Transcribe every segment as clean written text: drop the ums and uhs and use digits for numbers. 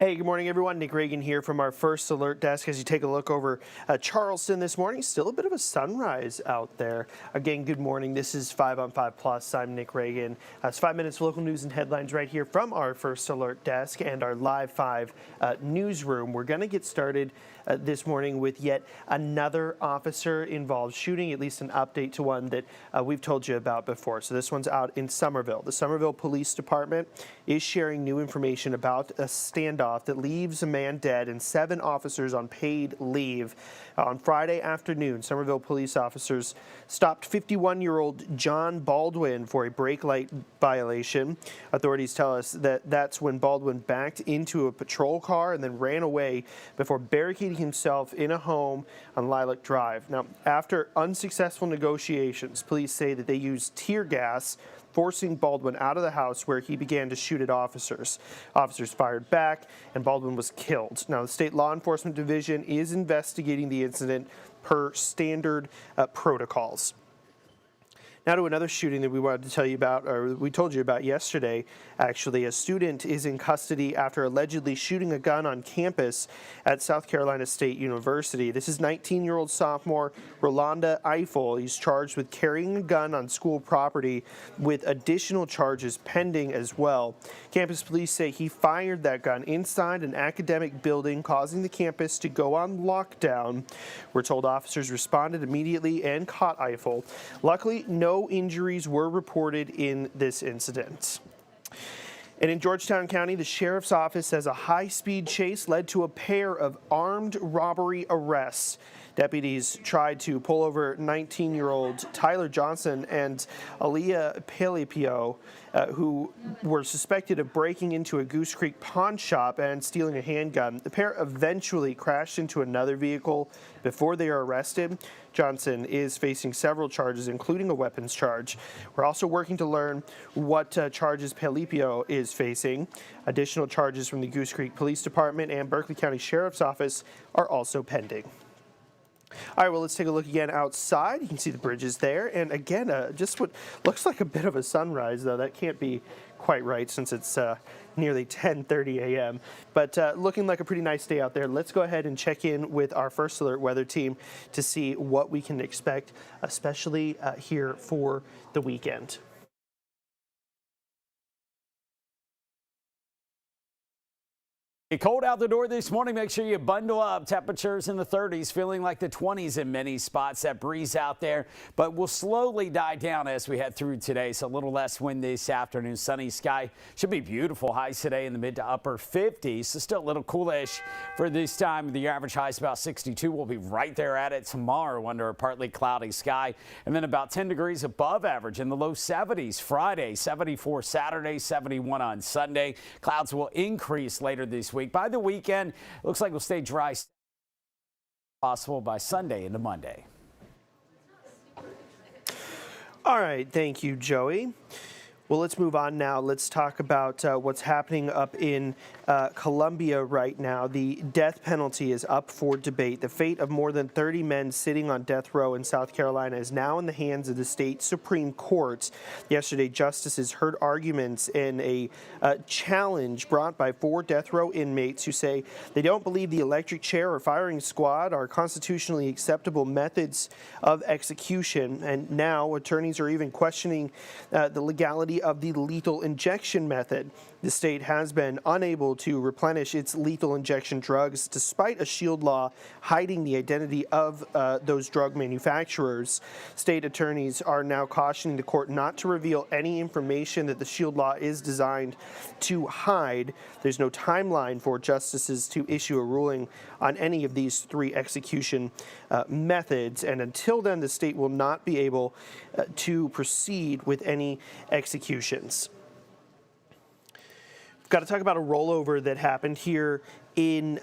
Hey, good morning, everyone. Nick Reagan here from our First Alert Desk. As you take a look over Charleston this morning, still a bit of a sunrise out there. Again, good morning. This is 5 on 5 Plus. I'm Nick Reagan. It's 5 minutes of local news and headlines right here from our First Alert Desk and our Live 5 newsroom. We're going to get started this morning with yet another officer-involved shooting, at least an update to one that we've told you about before. So this one's out in Somerville. The Somerville Police Department is sharing new information about a standoff that leaves a man dead and 7 officers on paid leave. On Friday afternoon, Somerville police officers stopped 51-year-old John Baldwin for a brake light violation. Authorities tell us that that's when Baldwin backed into a patrol car and then ran away before barricading himself in a home on Lilac Drive. Now, after unsuccessful negotiations, police say that they used tear gas, forcing Baldwin out of the house, where he began to shoot at officers. Officers fired back, and Baldwin was killed. Now, the State Law Enforcement Division is investigating the incident per standard protocols. Now to another shooting that we wanted to tell you about, or we told you about yesterday. Actually, a student is in custody after allegedly shooting a gun on campus at South Carolina State University. This is 19-year-old sophomore Rolanda Eiffel. He's charged with carrying a gun on school property, with additional charges pending as well. Campus police say he fired that gun inside an academic building, causing the campus to go on lockdown. We're told officers responded immediately and caught Eiffel. Luckily, no injuries were reported in this incident. And in Georgetown County, the sheriff's office says a high-speed chase led to a pair of armed robbery arrests. Deputies tried to pull over 19-year-old Tyler Johnson and Aaliyah Pelipio, who were suspected of breaking into a Goose Creek pawn shop and stealing a handgun. The pair eventually crashed into another vehicle before they are arrested. Johnson is facing several charges, including a weapons charge. We're also working to learn what charges Pelipio is facing. Additional charges from the Goose Creek Police Department and Berkeley County Sheriff's Office are also pending. All right, well, let's take a look again outside. You can see the bridges there. And again, just what looks like a bit of a sunrise, though. That can't be quite right since it's nearly 10:30 a.m. But looking like a pretty nice day out there. Let's go ahead and check in with our First Alert weather team to see what we can expect, especially here for the weekend. Cold out the door this morning. Make sure you bundle up. Temperatures in the 30s, feeling like the 20s in many spots. That breeze out there, but will slowly die down as we head through today. So a little less wind this afternoon. Sunny sky. Should be beautiful. Highs today in the mid to upper 50s. So still a little coolish for this time. The average high is about 62. We'll be right there at it tomorrow under a partly cloudy sky. And then about 10 degrees above average in the low 70s Friday, 74 Saturday, 71 on Sunday. Clouds will increase later this week. By the weekend, looks like we'll stay dry possible by Sunday into Monday. All right, thank you, Joey. Well, let's move on now. Let's talk about what's happening up in Colombia right now. The death penalty is up for debate. The fate of more than 30 men sitting on death row in South Carolina is now in the hands of the state Supreme Court. Yesterday, justices heard arguments in a challenge brought by 4 death row inmates who say they don't believe the electric chair or firing squad are constitutionally acceptable methods of execution. And now attorneys are even questioning the legality of the lethal injection method. The state has been unable to replenish its lethal injection drugs despite a shield law hiding the identity of those drug manufacturers. State attorneys are now cautioning the court not to reveal any information that the shield law is designed to hide. There's no timeline for justices to issue a ruling on any of these 3 execution methods, and until then the state will not be able to proceed with any executions. Got to talk about a rollover that happened here in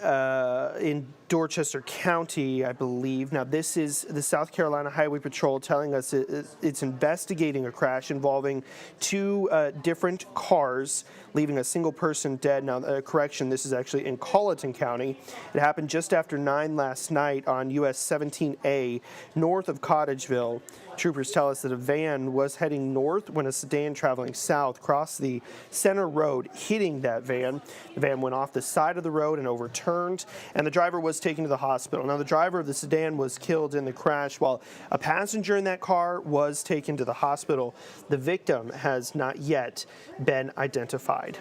Dorchester County, I believe. Now, this is the South Carolina Highway Patrol telling us it's investigating a crash involving two different cars, leaving a single person dead. Now, correction, this is actually in Colleton County. It happened just after 9 last night on US 17A, north of Cottageville. Troopers tell us that a van was heading north when a sedan traveling south crossed the center road, hitting that van. The van went off the side of the road and overturned, and the driver was taken to the hospital. Now, the driver of the sedan was killed in the crash, while a passenger in that car was taken to the hospital. The victim has not yet been identified.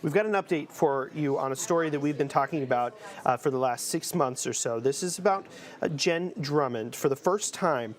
We've got an update for you on a story that we've been talking about for the last 6 months or so. This is about Jen Drummond. For the first time,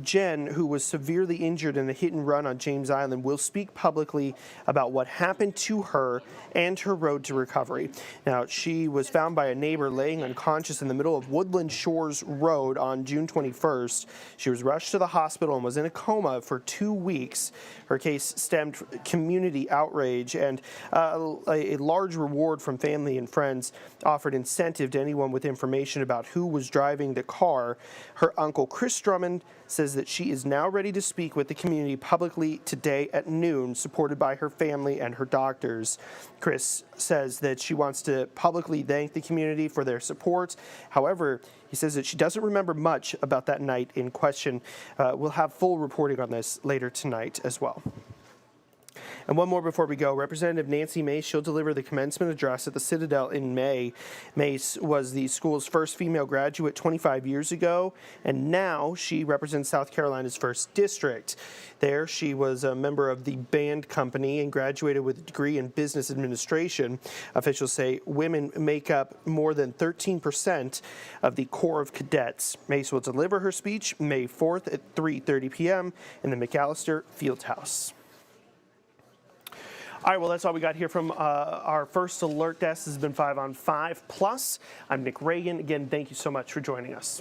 Jen, who was severely injured in a hit and run on James Island, will speak publicly about what happened to her and her road to recovery. Now, she was found by a neighbor laying unconscious in the middle of Woodland Shores Road on June 21st. She was rushed to the hospital and was in a coma for 2 weeks. Her case stemmed from community outrage, and a large reward from family and friends offered incentive to anyone with information about who was driving the car. Her uncle, Chris Drummond, says that she is now ready to speak with the community publicly today at noon, supported by her family and her doctors. Chris says that she wants to publicly thank the community for their support. However, he says that she doesn't remember much about that night in question. We'll have full reporting on this later tonight as well. And one more before we go. Representative Nancy Mace, she'll deliver the commencement address at the Citadel in May. Mace was the school's first female graduate 25 years ago, and now she represents South Carolina's 1st District. There, she was a member of the band company and graduated with a degree in business administration. Officials say women make up more than 13% of the Corps of Cadets. Mace will deliver her speech May 4th at 3:30 p.m. in the McAllister Fieldhouse. All right, well, that's all we got here from our first alert desk. This has been 5 on 5 Plus. I'm Nick Reagan. Again, thank you so much for joining us.